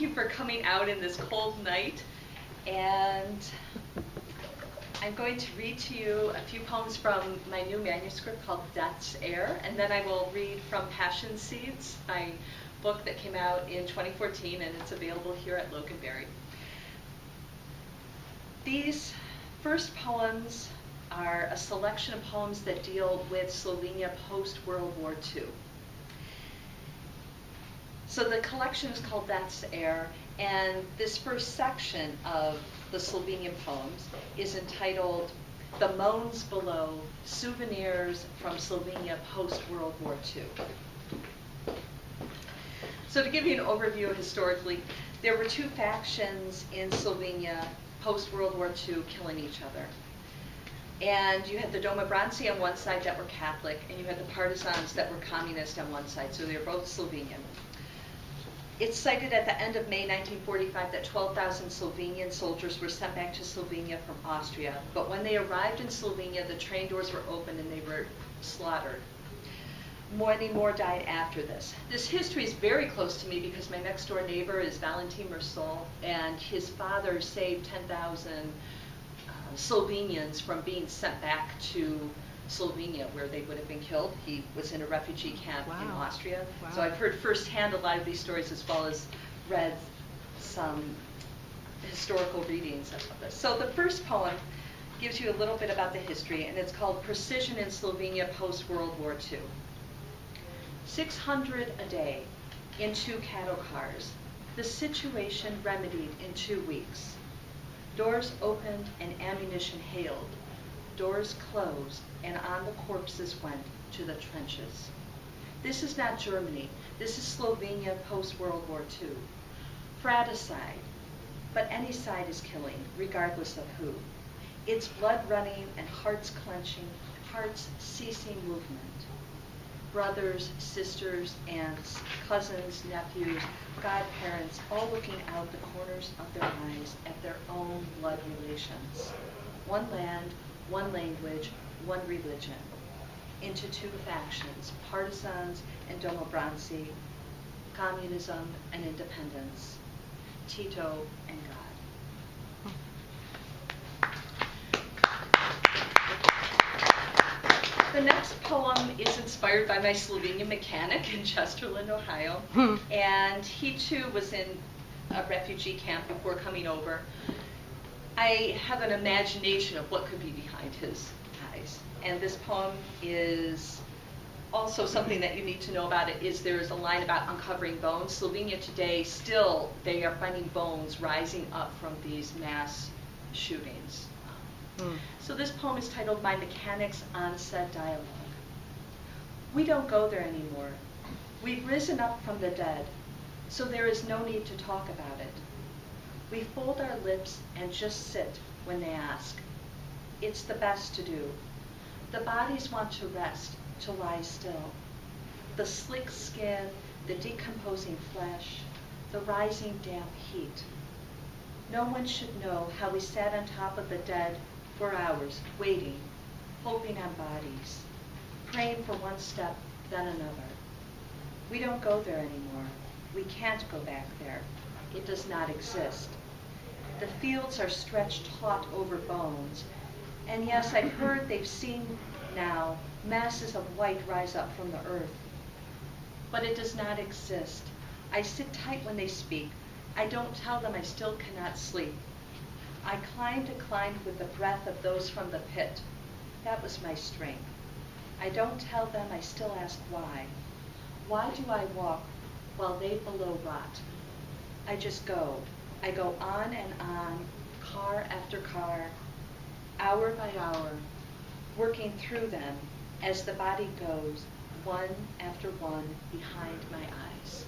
you for coming out in this cold night. And I'm going to read to you a few poems from my new manuscript called Death's Heir, and then I will read from Passion Seeds, my book that came out in 2014, and it's available here at Loganberry. These first poems are a selection of poems that deal with Slovenia post-World War II. So the collection is called Death's Heir, and this first section of the Slovenian poems is entitled The Moans Below, Souvenirs from Slovenia Post-World War II. So to give you an overview historically, there were two factions in Slovenia post-World War II killing each other. And you had the Domobranci on one side that were Catholic, and you had the partisans that were communist on one side, so they were both Slovenian. It's cited at the end of May 1945 that 12,000 Slovenian soldiers were sent back to Slovenia from Austria. But when they arrived in Slovenia, the train doors were opened and they were slaughtered. Many more died after this. This history is very close to me because my next door neighbor is Valentin Mersol, and his father saved 10,000 Slovenians from being sent back to Slovenia, where they would have been killed. He was in a refugee camp in Austria. Wow. So I've heard firsthand a lot of these stories, as well as read some historical readings of this. So the first poem gives you a little bit about the history, and it's called Precision in Slovenia Post-World War II. 600 a day in 2 cattle cars. The situation remedied in 2 weeks. Doors opened and ammunition hailed. Doors closed, and on the corpses went to the trenches. This is not Germany. This is Slovenia post-World War II. Fratricide, but any side is killing, regardless of who. It's blood running and hearts clenching, hearts ceasing movement. Brothers, sisters, aunts, cousins, nephews, godparents, all looking out the corners of their eyes at their own blood relations. One land, one language, one religion, into 2 factions, partisans and Domobranci, communism and independence, Tito and God. The next poem is inspired by my Slovenian mechanic in Chesterland, Ohio, and he too was in a refugee camp before coming over. I have an imagination of what could be behind his eyes. And this poem is also something that you need to know about it is there is a line about uncovering bones. Slovenia today, still, they are finding bones rising up from these mass shootings. So this poem is titled My Mechanics on Said Dialogue. We don't go there anymore. We've risen up from the dead, so there is no need to talk about it. We fold our lips and just sit when they ask. It's the best to do. The bodies want to rest, to lie still. The slick skin, the decomposing flesh, the rising damp heat. No one should know how we sat on top of the dead for hours, waiting, hoping on bodies, praying for one step, then another. We don't go there anymore. We can't go back there. It does not exist. The fields are stretched taut over bones. And yes, I've heard they've seen now masses of white rise up from the earth. But it does not exist. I sit tight when they speak. I don't tell them I still cannot sleep. I climbed and climbed with the breath of those from the pit. That was my strength. I don't tell them I still ask why. Why do I walk while they below rot? I just go. I go on and on, car after car, hour by hour, working through them as the body goes, one after one, behind my eyes.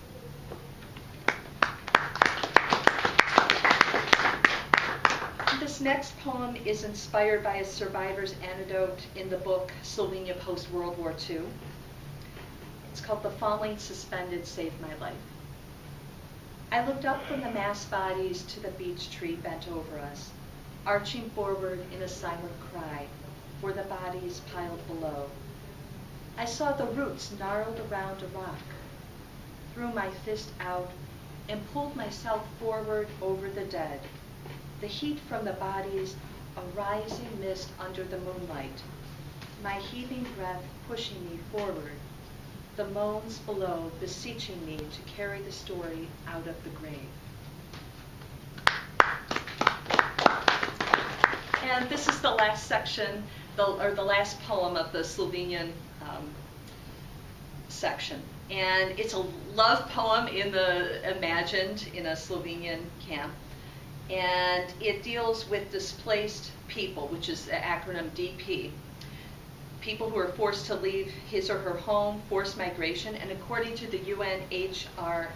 This next poem is inspired by a survivor's anecdote in the book Slovenia Post-World War II. It's called The Falling Suspended Saved My Life. I looked up from the mass bodies to the beech tree bent over us, arching forward in a silent cry for the bodies piled below. I saw the roots gnarled around a rock. Threw my fist out and pulled myself forward over the dead. The heat from the bodies, a rising mist under the moonlight. My heaving breath pushing me forward. The moans below beseeching me to carry the story out of the grave. And this is the last section, or the last poem of the Slovenian section. And it's a love poem imagined in a Slovenian camp. And it deals with displaced people, which is the acronym DP. People who are forced to leave his or her home, forced migration. And according to the UNHCR,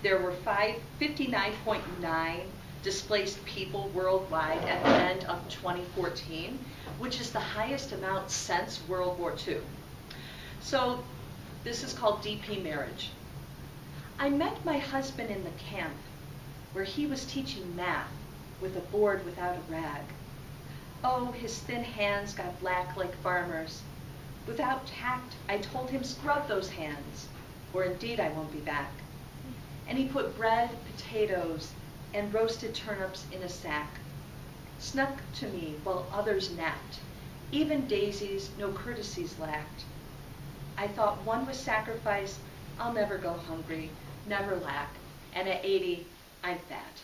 there were 59.9 displaced people worldwide at the end of 2014, which is the highest amount since World War II. So this is called DP marriage. I met my husband in the camp where he was teaching math with a board without a rag. Oh, his thin hands got black like farmers. Without tact, I told him, scrub those hands, or indeed I won't be back. And he put bread, potatoes, and roasted turnips in a sack, snuck to me while others napped. Even daisies no courtesies lacked. I thought one was sacrifice, I'll never go hungry, never lack, and at 80, I'm fat.